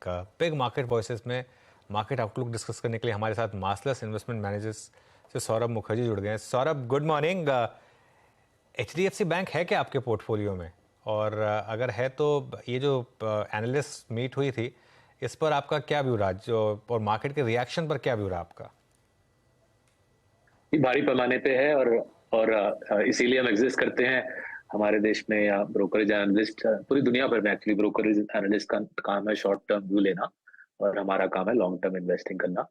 Big market voices में market outlook discuss करने के लिए हमारे साथ मास्टर्स इन्वेस्टमेंट मैनेजर्स से सौरभ मुखर्जी जुड़ गए हैं। Saurabh, good morning. HDFC bank है क्या आपके पोर्टफोलियो में? और अगर है तो ये जो एनालिस्ट मीट हुई थी इस पर आपका क्या व्यू रहा, जो और मार्केट के रिएक्शन पर क्या व्यू रहा आपका? भारी पैमाने पे है और इसीलिए हम एग्जिस्ट करते हैं। हमारे देश में या ब्रोकरेज एनालिस्ट, पूरी दुनिया भर में एक्चुअली ब्रोकरेज एनालिस्ट का काम है शॉर्ट टर्म व्यू लेना, और हमारा काम है लॉन्ग टर्म इन्वेस्टिंग करना।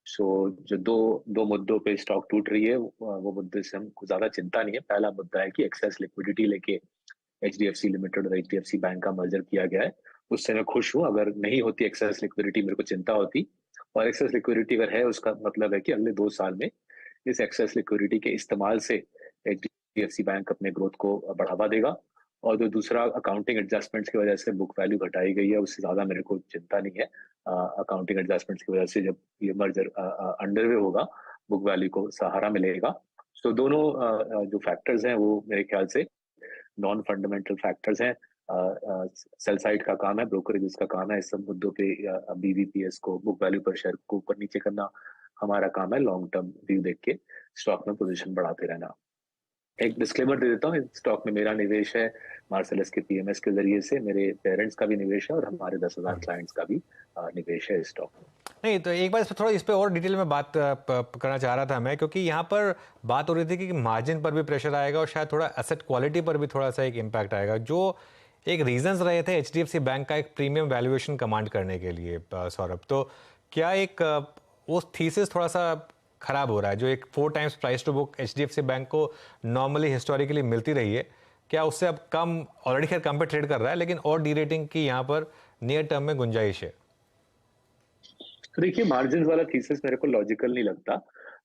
सो जो दो दो मुद्दों पे स्टॉक टूट रही है, वो मुद्दे से हमको ज्यादा चिंता नहीं है। पहला मुद्दा है कि एक्सेस लिक्विडिटी लेके एचडीएफसी लिमिटेड और एचडीएफसी बैंक का मर्जर किया गया है। उससे मैं खुश हूँ। अगर नहीं होती एक्सेस लिक्विडिटी, मेरे को चिंता होती। और एक्सेस लिक्विडिटी अगर है, उसका मतलब है कि अगले 2 साल में इस एक्सेस लिक्विडिटी के इस्तेमाल से एचडीएफसी बैंक अपने ग्रोथ को बढ़ावा देगा। और जो दूसरा अकाउंटिंग एडजस्टमेंट्स की वजह से बुक वैल्यू घटाई गई है, उससे ज्यादा मेरे को चिंता नहीं है। अकाउंटिंग एडजस्टमेंट्स की वजह से जब ये मर्जर अंडरवे होगा, बुक वैल्यू को सहारा मिलेगा। तो दोनों जो फैक्टर्स हैं वो मेरे ख्याल से नॉन फंडामेंटल फैक्टर्स हैं। सेल साइड का काम है, ब्रोकरेज का काम है इस सब मुद्दों पे बीवीपीएस को, बुक वैल्यू पर शेयर को ऊपर नीचे करना। हमारा काम है लॉन्ग टर्म व्यू देख के स्टॉक में पोजीशन बढ़ाते रहना। एक डिस्क्लेमर दे देता हूँ, स्टॉक में मेरा निवेश है मार्सेलस के पीएमएस के जरिए से, मेरे पेरेंट्स का भी निवेश है और हमारे 10,000 क्लाइंट्स का भी निवेश है स्टॉक में। नहीं तो एक बार इस पे और डिटेल में बात करना चाह रहा था मैं, क्योंकि यहाँ पर बात हो रही थी कि मार्जिन पर भी प्रेशर आएगा और शायद थोड़ा एसेट क्वालिटी पर भी थोड़ा सा एक इम्पैक्ट आएगा, जो एक रीजंस रहे थे एचडीएफसी बैंक का एक प्रीमियम वैल्यूएशन कमांड करने के लिए। सौरभ, तो क्या एक वो थीसिस थोड़ा सा खराब हो रहा है, जो एक 4 times price to book HDFC bank को नॉर्मली हिस्टोरिकली मिलती रही है, क्या उससे अब कम, ऑलरेडी खैर कम पे ट्रेड कर रहा है, लेकिन और डी रेटिंग की यहाँ पर नियर टर्म में गुंजाइश है? तो देखिए, मार्जिन वाला थीसिस मेरे को लॉजिकल नहीं लगता।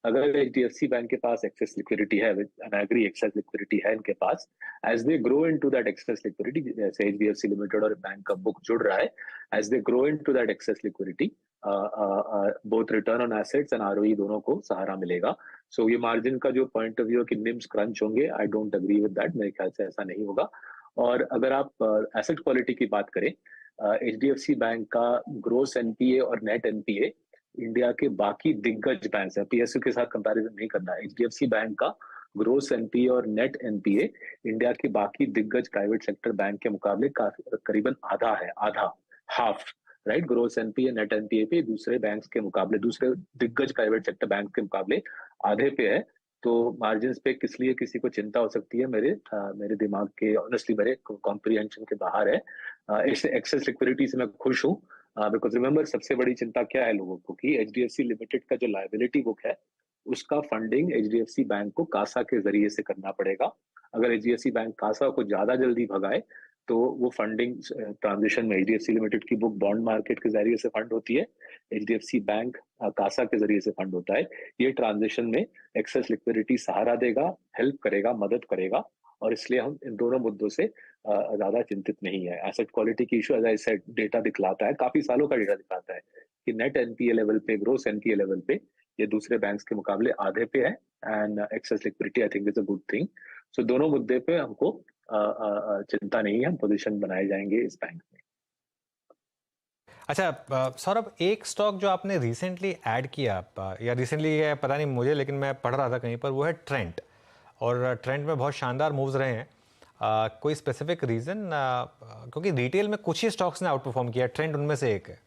अगर एचडीएफसी बैंक के पास एक्सेस लिक्विडिटी है, and I agree excess liquidity है इनके पास, as they grow into that excess liquidity, जैसे एचडीएफसी लिमिटेड और बैंक का बुक जुड़ रहा है, as they grow into that excess liquidity, both return on assets and ROE दोनों को सहारा मिलेगा। सो ये मार्जिन का जो पॉइंट ऑफ व्यू कि निम्स क्रंच होंगे, I don't agree with that. मेरे ख्याल से ऐसा नहीं होगा। और अगर आप एसेट क्वालिटी की बात करें, एचडीएफसी बैंक का ग्रोस एनपीए और नेट एनपीए इंडिया के बाकी दिग्गज बैंक है, पीएसयू के साथ कंपैरिजन नहीं करना। एचडीएफसी बैंक का ग्रोस एनपीए और नेट एनपीए इंडिया के बाकी दिग्गज प्राइवेट सेक्टर बैंक के मुकाबले काफी करीबन आधा है, आधा, half, right. Gross NPA net NPA पे दूसरे बैंक्स के मुकाबले, दूसरे दिग्गज प्राइवेट सेक्टर बैंक के मुकाबले आधे पे है। तो मार्जिन पे किस लिए किसी को चिंता हो सकती है, मेरे दिमाग के, ऑनेस्टली मेरे कॉम्प्रिहेंशन के बाहर है। इस एक्सेस लिक्विडिटी से मैं खुश हूँ। बिकॉज रिमेंबर, सबसे बड़ी चिंता क्या है लोगों को कि एचडीएफसी लिमिटेड का जो लायबिलिटी बुक है, उसका फंडिंग एचडीएफसी बैंक को कासा के जरिए से करना पड़ेगा। अगर एचडीएफसी बैंक कासा को ज्यादा जल्दी भगाए तो वो फंडिंग ट्रांजिशन में एचडीएफसी लिमिटेड की बुक बॉन्ड मार्केट के जरिए से फंड होती है, एचडीएफसी बैंक कासा के जरिए से फंड होता है। ये ट्रांजिशन में एक्सेस लिक्विडिटी सहारा देगा, हेल्प करेगा, मदद करेगा। और इसलिए हम इन दोनों मुद्दों से ज्यादा चिंतित नहीं है। एसेट क्वालिटी की issue, as I said, data दिखलाता है, काफी सालों का डेटा दिखलाता है कि नेट एनपीए लेवल पे, ग्रोस एनपीए लेवल पे ये दूसरे बैंक्स के मुकाबले आधे पे है। And excess liquidity I think is a good thing. So दोनों मुद्दे पे हमको चिंता नहीं है, हम पोजीशन बनाए जाएंगे इस बैंक में। अच्छा सौरभ, एक स्टॉक जो आपने रिसेंटली ऐड किया, या रिसेंटली है पता नहीं मुझे, लेकिन मैं पढ़ रहा था कहीं पर, वो है ट्रेंट। और ट्रेंट में बहुत शानदार मूव्स रहे हैं। कोई स्पेसिफिक रीज़न? क्योंकि रिटेल में कुछ ही स्टॉक्स ने आउट परफॉर्म किया, ट्रेंट उनमें से एक है।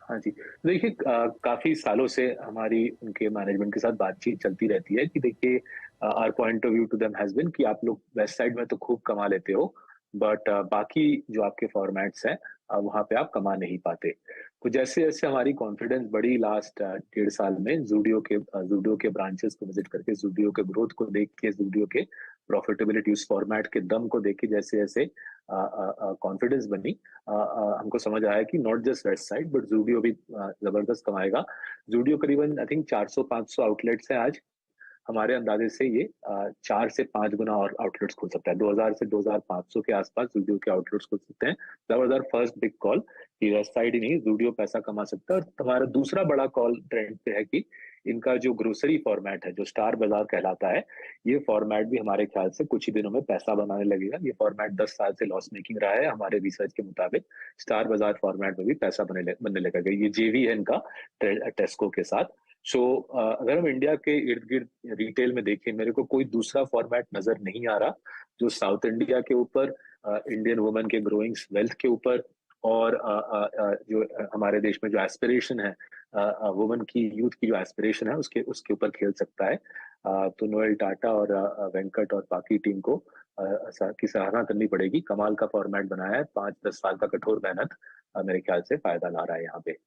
हाँ जी, देखिए, काफी सालों से हमारी उनके मैनेजमेंट के साथ बातचीत चलती रहती है कि देखिए, our point of view to them has been कि आप लोग वेस्ट साइड में तो खूब कमा लेते हो, बट बाकी जो आपके फॉर्मेट्स हैं वहां पे आप कमा नहीं पाते। तो जैसे जैसे हमारी कॉन्फिडेंस बढ़ी लास्ट 1.5 साल में, जूडियो के ब्रांचेस को विजिट करके, जूडियो के ग्रोथ को देख के, जूडियो के प्रॉफिटेबिलिटी, उस फॉर्मेट के दम को देख के, जैसे जैसे कॉन्फिडेंस बनी, हमको समझ आया कि not just west side but Zudio भी जबरदस्त कमाएगा। जूडियो करीबन आई थिंक 400-500 आउटलेट्स हैं आज। हमारे अंदाजे से ये 4 से 5 गुना और आउटलेट्स खुल सकता है। 2000 से 2500 के आसपास ज़ूडियो के आउटलेट्स खुल सकते हैं। That was our first big call कि वेस्ट साइड ही नहीं, ज़ूडियो पैसा कमा सकता है। और हमारा दूसरा बड़ा कॉल ट्रेंड पे है कि इनका जो ग्रोसरी फॉर्मेट है, जो स्टार बाजार कहलाता है, ये फॉर्मेट भी हमारे ख्याल से कुछ ही दिनों में पैसा बनाने लगेगा। ये फॉर्मेट 10 साल से लॉस मेकिंग रहा है, हमारे रिसर्च के मुताबिक स्टार बाजार फॉर्मेट में भी पैसा बनने लगेगा। ये जेवी है इनका टेस्को के साथ। सो अगर हम इंडिया के इर्द गिर्द रिटेल में देखें, मेरे को कोई दूसरा फॉर्मेट नजर नहीं आ रहा जो साउथ इंडिया के ऊपर, इंडियन वुमेन के ग्रोइंग वेल्थ के ऊपर, और जो हमारे देश में जो एस्पिरेशन है, वुमेन की, यूथ की जो एस्पिरेशन है, उसके उसके ऊपर खेल सकता है। तो नोएल टाटा और वेंकट और बाकी टीम को की सराहना करनी पड़ेगी। कमाल का फॉर्मेट बनाया है, 5-10 साल का कठोर मेहनत मेरे ख्याल से फायदा ला रहा है यहाँ पे।